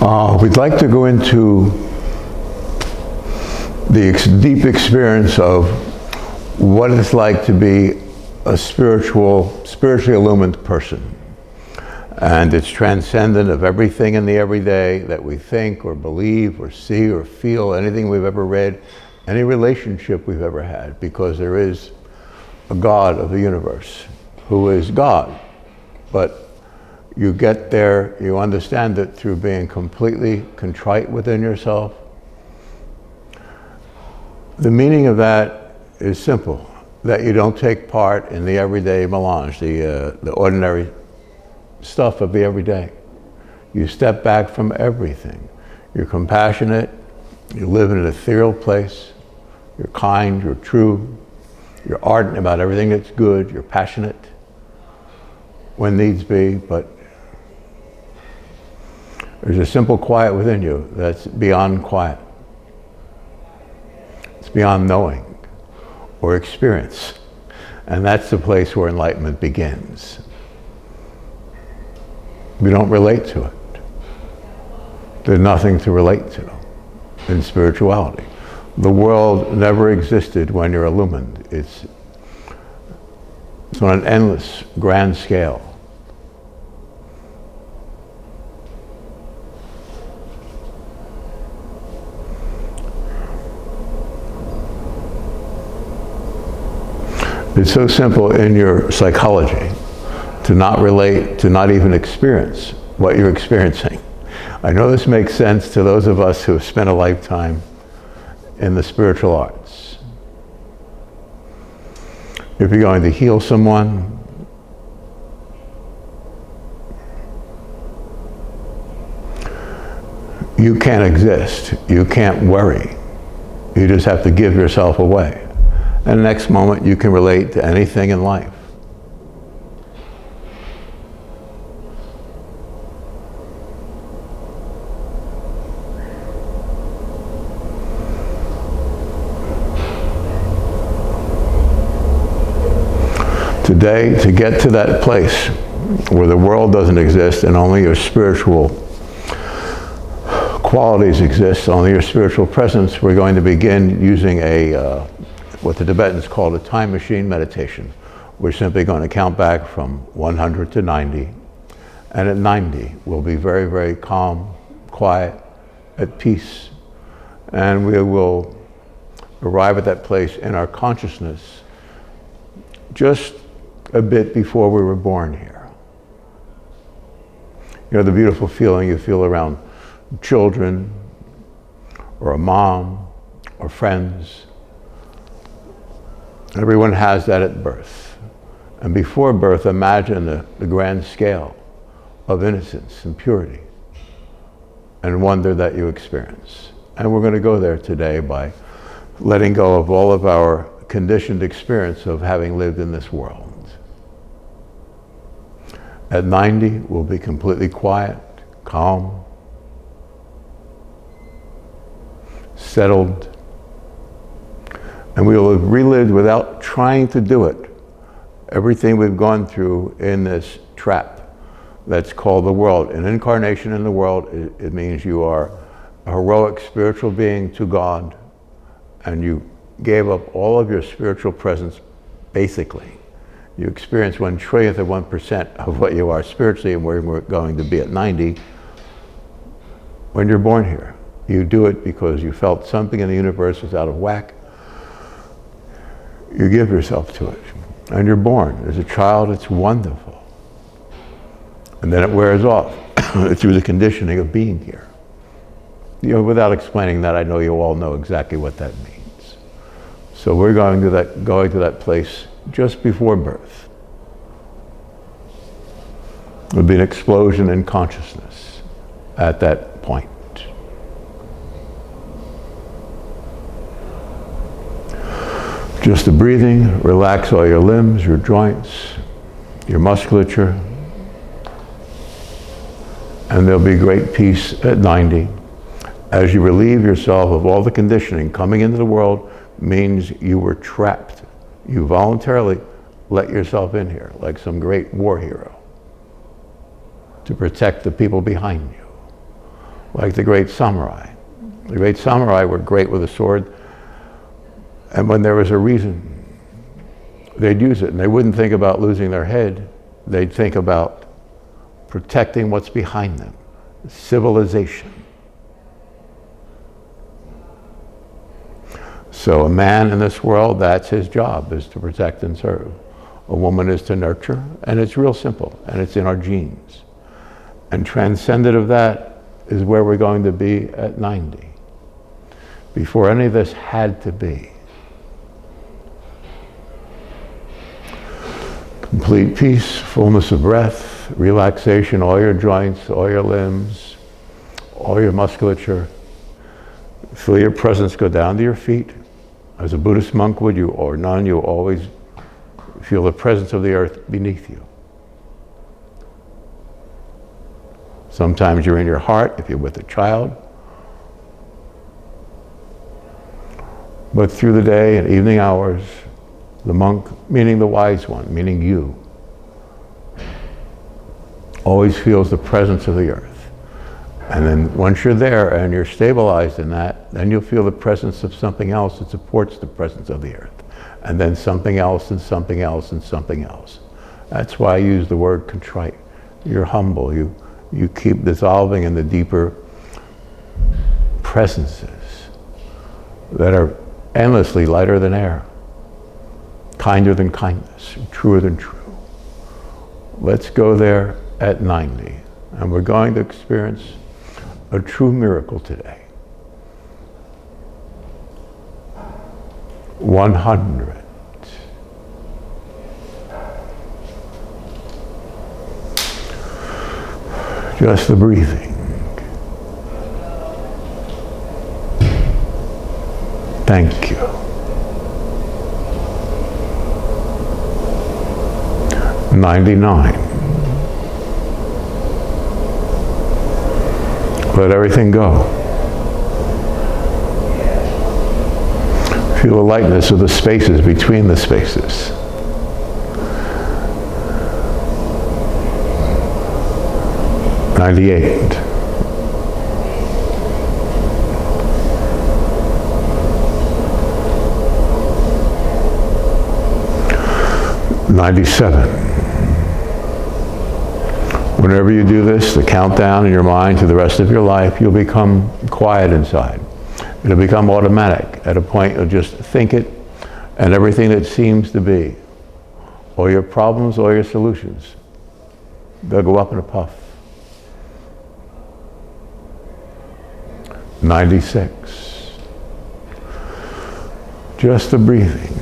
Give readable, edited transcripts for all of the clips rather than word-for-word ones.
We'd like to go into the deep experience of what it's like to be a spiritually illumined person. And it's transcendent of everything in the everyday that we think or believe or see or feel, anything we've ever read, any relationship we've ever had, because there is a God of the universe who is God. But you get there, you understand it through being completely contrite within yourself. The meaning of that is simple, that you don't take part in the everyday melange, the ordinary stuff of the everyday. You step back from everything. You're compassionate, you live in an ethereal place, you're kind, you're true, you're ardent about everything that's good, you're passionate when needs be, but there's a simple quiet within you that's beyond quiet. It's beyond knowing or experience. And that's the place where enlightenment begins. We don't relate to it. There's nothing to relate to in spirituality. The world never existed when you're illumined. It's on an endless, grand scale. It's so simple in your psychology to not relate, to not even experience what you're experiencing. I know this makes sense to those of us who have spent a lifetime in the spiritual arts. If you're going to heal someone, you can't exist, you can't worry. You just have to give yourself away. And the next moment you can relate to anything in life. Today, to get to that place where the world doesn't exist and only your spiritual qualities exist, only your spiritual presence, we're going to begin using what the Tibetans call a time machine meditation. We're simply going to count back from 100 to 90. And at 90, we'll be very, very calm, quiet, at peace. And we will arrive at that place in our consciousness just a bit before we were born here. You know, the beautiful feeling you feel around children, or a mom, or friends. Everyone has that at birth. And before birth, imagine the grand scale of innocence and purity and wonder that you experience. And we're going to go there today by letting go of all of our conditioned experience of having lived in this world. At 90, we'll be completely quiet, calm, settled, and we will have relived without trying to do it everything we've gone through in this trap that's called the world. An incarnation in the world, it means you are a heroic spiritual being to God, and you gave up all of your spiritual presence, basically. You experience 1/1,000,000,000 of 1% of what you are spiritually and where we're going to be at 90 when you're born here. You do it because you felt something in the universe was out of whack. You give yourself to it. And you're born. As a child, it's wonderful. And then it wears off through the conditioning of being here. You know, without explaining that, I know you all know exactly what that means. So we're going to that place just before birth. There'll be an explosion in consciousness at that point. Just the breathing, relax all your limbs, your joints, your musculature, and there'll be great peace at 90 as you relieve yourself of all the conditioning. Coming into the world means you were trapped. You voluntarily let yourself in here like some great war hero to protect the people behind you. like the great samurai. The great samurai were great with a sword, and when there was a reason, they'd use it, and they wouldn't think about losing their head. They'd think about protecting what's behind them, civilization. So a man in this world, that's his job, is to protect and serve. A woman is to nurture, and it's real simple, and it's in our genes. And transcendent of that is where we're going to be at 90. Before any of this had to be. Complete peace, fullness of breath, relaxation, all your joints, all your limbs, all your musculature. Feel your presence go down to your feet. As a Buddhist monk would, or nun, you always feel the presence of the earth beneath you. Sometimes you're in your heart if you're with a child. But through the day and evening hours, the monk, meaning the wise one, meaning you, always feels the presence of the earth. And then once you're there and you're stabilized in that, then you'll feel the presence of something else that supports the presence of the earth. And then something else and something else and something else. That's why I use the word contrite. You're humble. You keep dissolving in the deeper presences that are endlessly lighter than air, kinder than kindness, truer than true. Let's go there at 90. And we're going to experience a true miracle today. 100. Just the breathing. Thank you. 99. Let everything go. Feel the lightness of the spaces between the spaces. 98. 97. Whenever you do this, the countdown in your mind to the rest of your life, you'll become quiet inside. It'll become automatic. At a point, you'll just think it, and everything that seems to be, all your problems, all your solutions, they'll go up in a puff. 96. Just the breathing.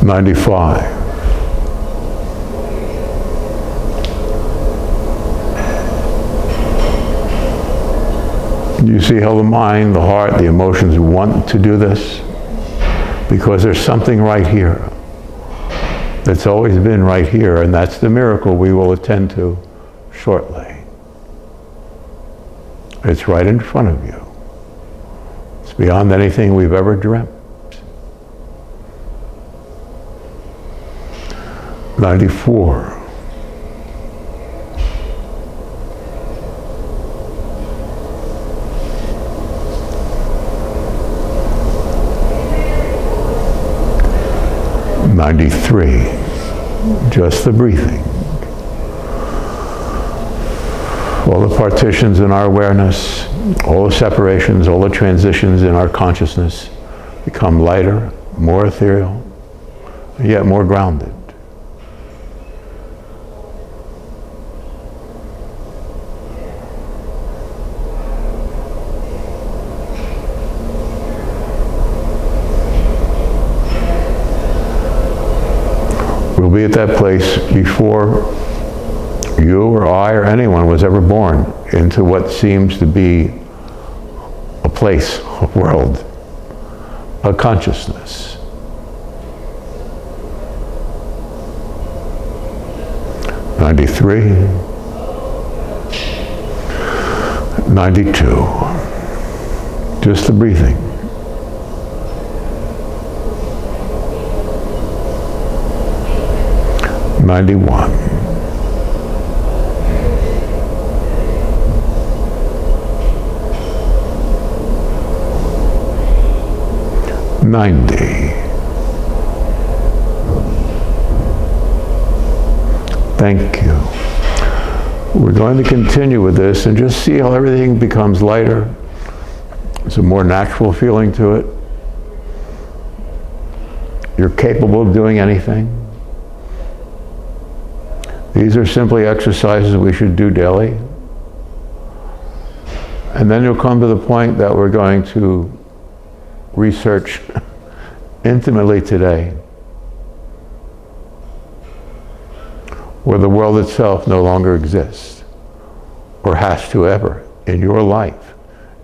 95. You see how the mind, the heart, the emotions want to do this? Because there's something right here that's always been right here, and that's the miracle we will attend to shortly. It's right in front of you. It's beyond anything we've ever dreamt. 94. 93. Just the breathing. All the partitions in our awareness, all the separations, all the transitions in our consciousness become lighter, more ethereal, and yet more grounded. We'll be at that place before you or I or anyone was ever born into what seems to be a place, a world, a consciousness. '93, 92. Just the breathing. 91. 90. Thank you. We're going to continue with this and just see how everything becomes lighter. There's a more natural feeling to it. You're capable of doing anything. These are simply exercises we should do daily. And then you'll come to the point that we're going to research intimately today, where the world itself no longer exists, or has to ever, in your life,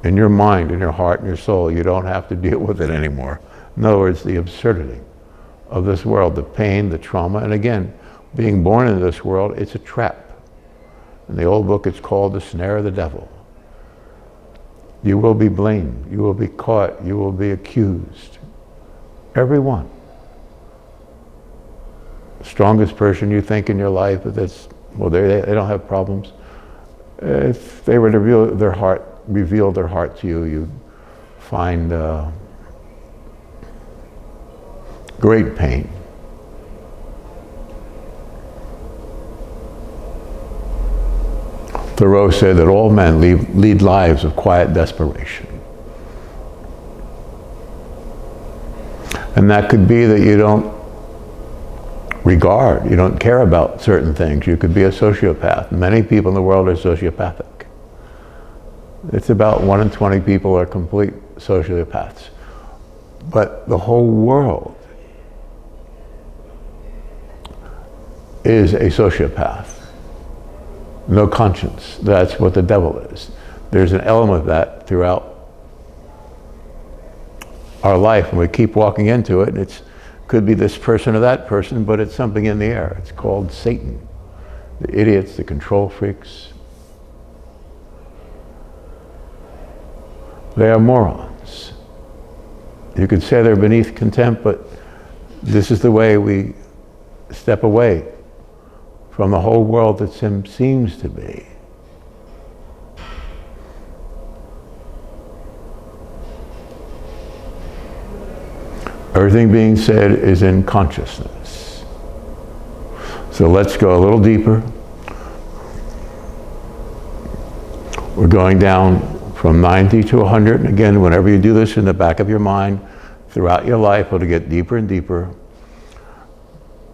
in your mind, in your heart, in your soul. You don't have to deal with it anymore. In other words, the absurdity of this world, the pain, the trauma, and again, being born into this world, it's a trap. In the old book, it's called the snare of the devil. You will be blamed, you will be caught, you will be accused. Everyone. The strongest person you think in your life, that's, well, they don't have problems. If they were to reveal their heart to you, you'd find great pain. Thoreau said that all men lead lives of quiet desperation. And that could be that you don't regard, you don't care about certain things. You could be a sociopath. Many people in the world are sociopathic. It's about 1 in 20 people are complete sociopaths. But the whole world is a sociopath. No conscience. That's what the devil is. There's an element of that throughout our life, and we keep walking into it. It could be this person or that person, but it's something in the air. It's called Satan. The idiots, the control freaks. They are morons. You could say they're beneath contempt, but this is the way we step away from the whole world that seems to be. Everything being said is in consciousness. So let's go a little deeper. We're going down from 90 to 100. And again, whenever you do this in the back of your mind, throughout your life, it'll get deeper and deeper.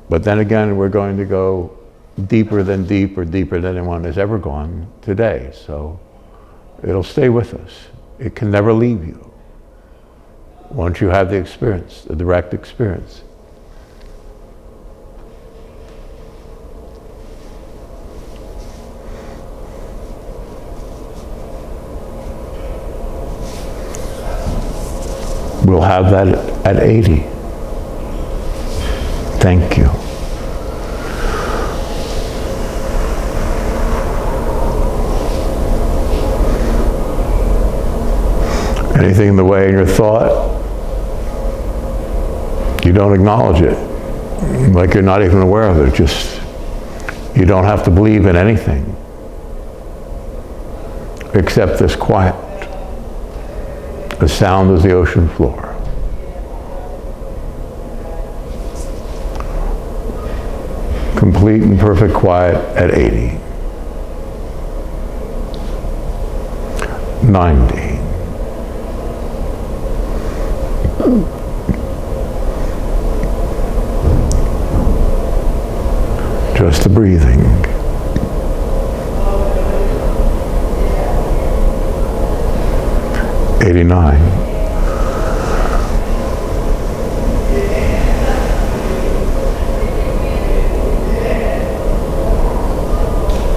But then again, we're going to go deeper than deep, or deeper than anyone has ever gone today. So it'll stay with us. It can never leave you once you have the experience, the direct experience. We'll have that at 80. Thank you. Anything in the way in your thought, you don't acknowledge it, like you're not even aware of it. Just, you don't have to believe in anything except this quiet, as sound as the ocean floor. Complete and perfect quiet at 80. 90. Just the breathing. 89.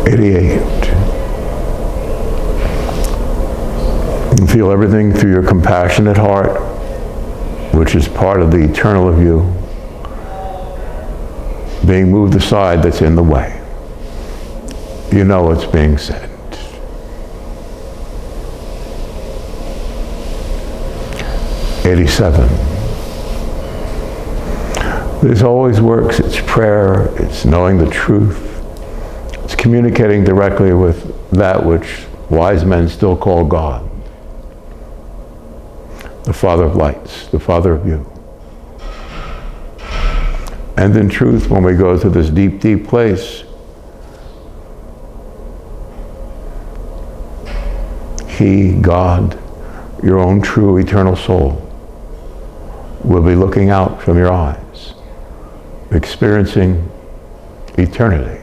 88. And feel everything through your compassionate heart, which is part of the eternal of you, being moved aside that's in the way. You know what's being said. 87. This always works. It's prayer, it's knowing the truth, it's communicating directly with that which wise men still call God, the Father of lights, the Father of you. And in truth, when we go to this deep, deep place, He, God, your own true eternal soul, will be looking out from your eyes, experiencing eternity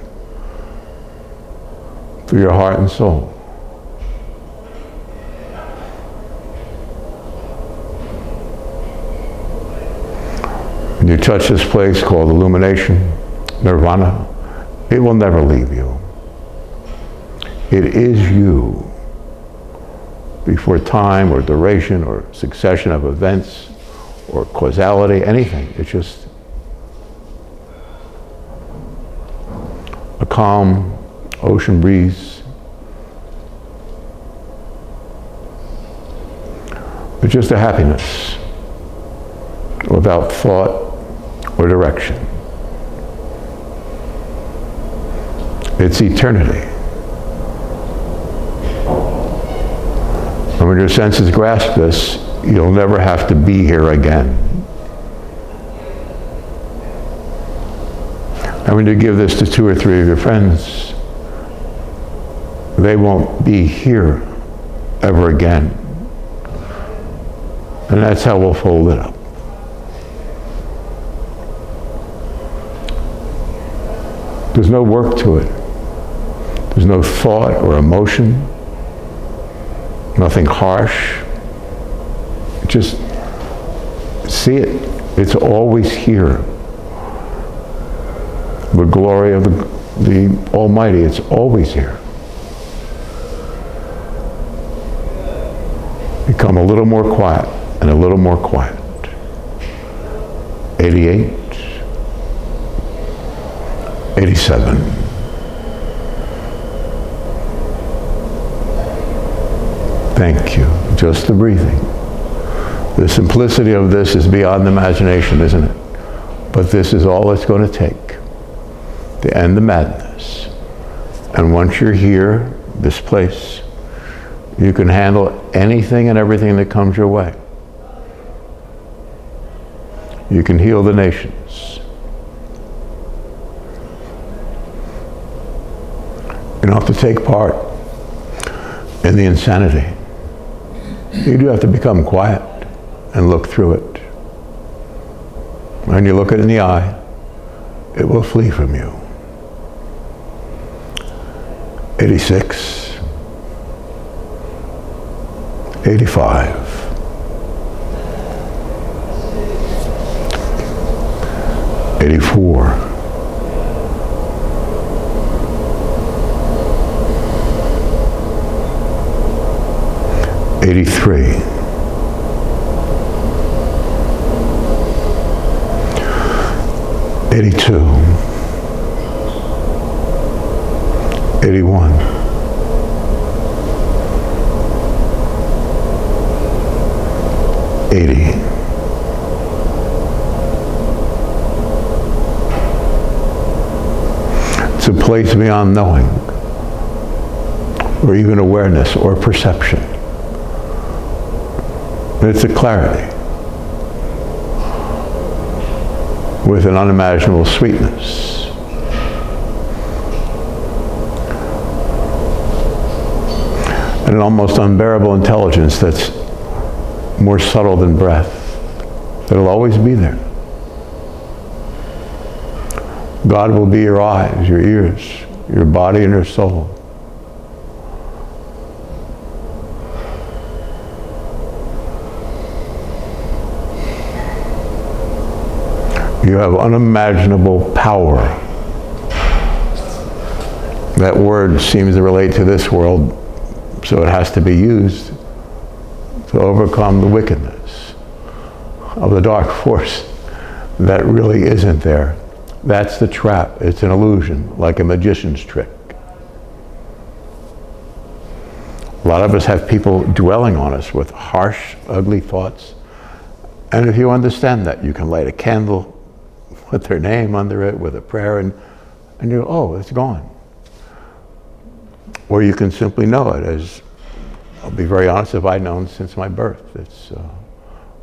through your heart and soul. When you touch this place called illumination, nirvana, it will never leave you. It is you. Before time or duration or succession of events or causality, anything. It's just a calm ocean breeze. It's just a happiness without thought or direction. It's eternity. And when your senses grasp this, you'll never have to be here again. And when you give this to 2 or 3 of your friends, they won't be here ever again. And that's how we'll fold it up. There's no work to it. There's no thought or emotion. Nothing harsh. Just see it. It's always here. The glory of the Almighty, it's always here. Become a little more quiet and a little more quiet. 88, 87. Thank you. Just the breathing. The simplicity of this is beyond imagination, isn't it? But this is all it's going to take to end the madness. And once you're here, this place, you can handle anything and everything that comes your way. You can heal the nations. You don't have to take part in the insanity. You do have to become quiet and look through it. When you look it in the eye, it will flee from you. 86, 85, 84, 83, 82, 81, 80, 80. It's a place beyond knowing, or even awareness or perception. It's a clarity with an unimaginable sweetness. And an almost unbearable intelligence that's more subtle than breath. It'll always be there. God will be your eyes, your ears, your body, and your soul. You have unimaginable power. That word seems to relate to this world, so it has to be used to overcome the wickedness of the dark force that really isn't there. That's the trap. It's an illusion, like a magician's trick. A lot of us have people dwelling on us with harsh, ugly thoughts. And if you understand that, you can light a candle, with their name under it, with a prayer, and you go, oh, it's gone. Or you can simply know it as, I'll be very honest, if I've known since my birth. It's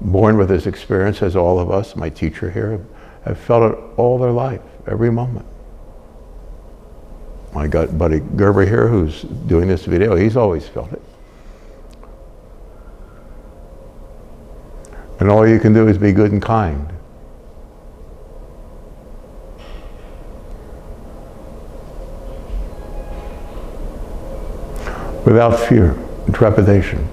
born with this experience, as all of us, my teacher here, have felt it all their life, every moment. My buddy Gerber here, who's doing this video, he's always felt it. And all you can do is be good and kind. Without fear and trepidation.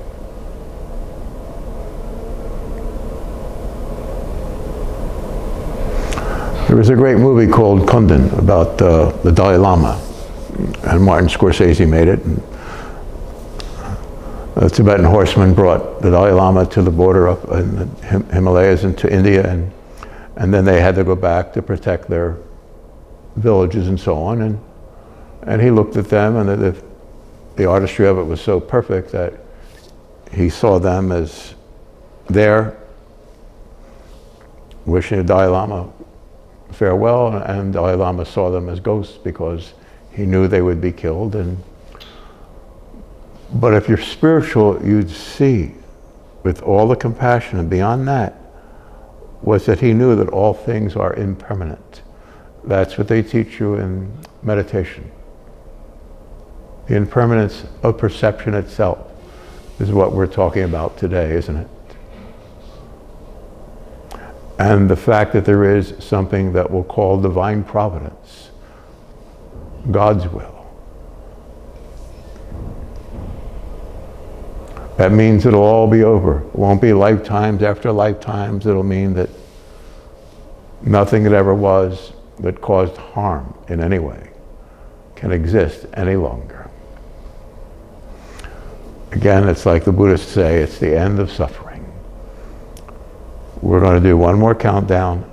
There was a great movie called Kundun about the Dalai Lama, and Martin Scorsese made it. And a Tibetan horseman brought the Dalai Lama to the border up in the Himalayas into India, and then they had to go back to protect their villages and so on. And he looked at them, and the artistry of it was so perfect that he saw them as there, wishing the Dalai Lama farewell, and Dalai Lama saw them as ghosts because he knew they would be killed. But if you're spiritual, you'd see with all the compassion, and beyond that was that he knew that all things are impermanent. That's what they teach you in meditation. The impermanence of perception itself is what we're talking about today, isn't it? And the fact that there is something that we'll call divine providence, God's will. That means it'll all be over. It won't be lifetimes after lifetimes. It'll mean that nothing that ever was that caused harm in any way can exist any longer. Again, it's like the Buddhists say, it's the end of suffering. We're going to do one more countdown,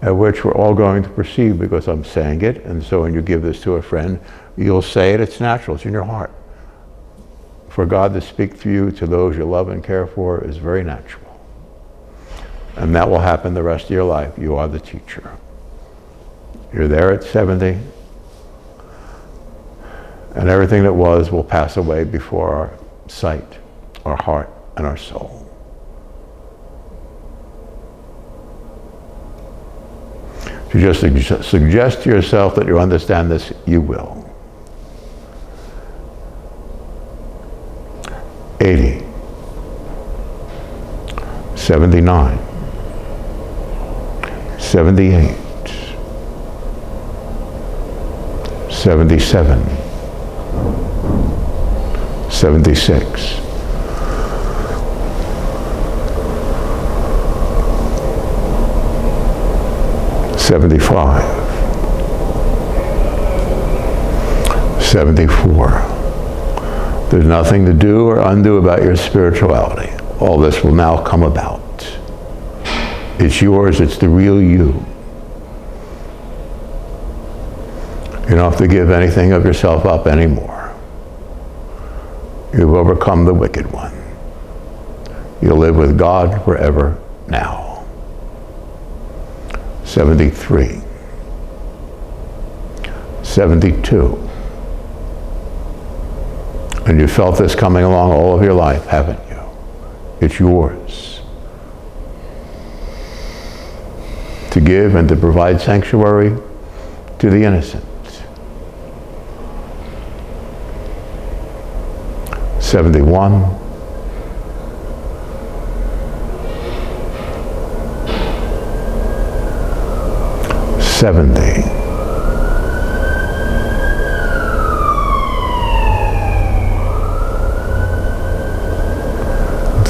at which we're all going to perceive, because I'm saying it, and so when you give this to a friend, you'll say it, it's natural, it's in your heart. For God to speak through you to those you love and care for is very natural. And that will happen the rest of your life. You are the teacher. You're there at 70, and everything that was will pass away before our sight, our heart, and our soul. If you just suggest to yourself that you understand this, you will. 80, 79, 78, 77, 76, 75, 74. There's nothing to do or undo about your spirituality. All this will now come about. It's yours, it's the real you. You don't have to give anything of yourself up anymore. You've overcome the wicked one. You'll live with God forever now. 73, 72. And you felt this coming along all of your life, haven't you? It's yours. To give and to provide sanctuary to the innocent. 71. 70.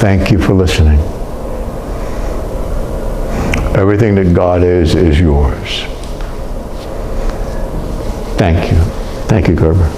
Thank you for listening. Everything that God is yours. Thank you. Thank you, Gerber.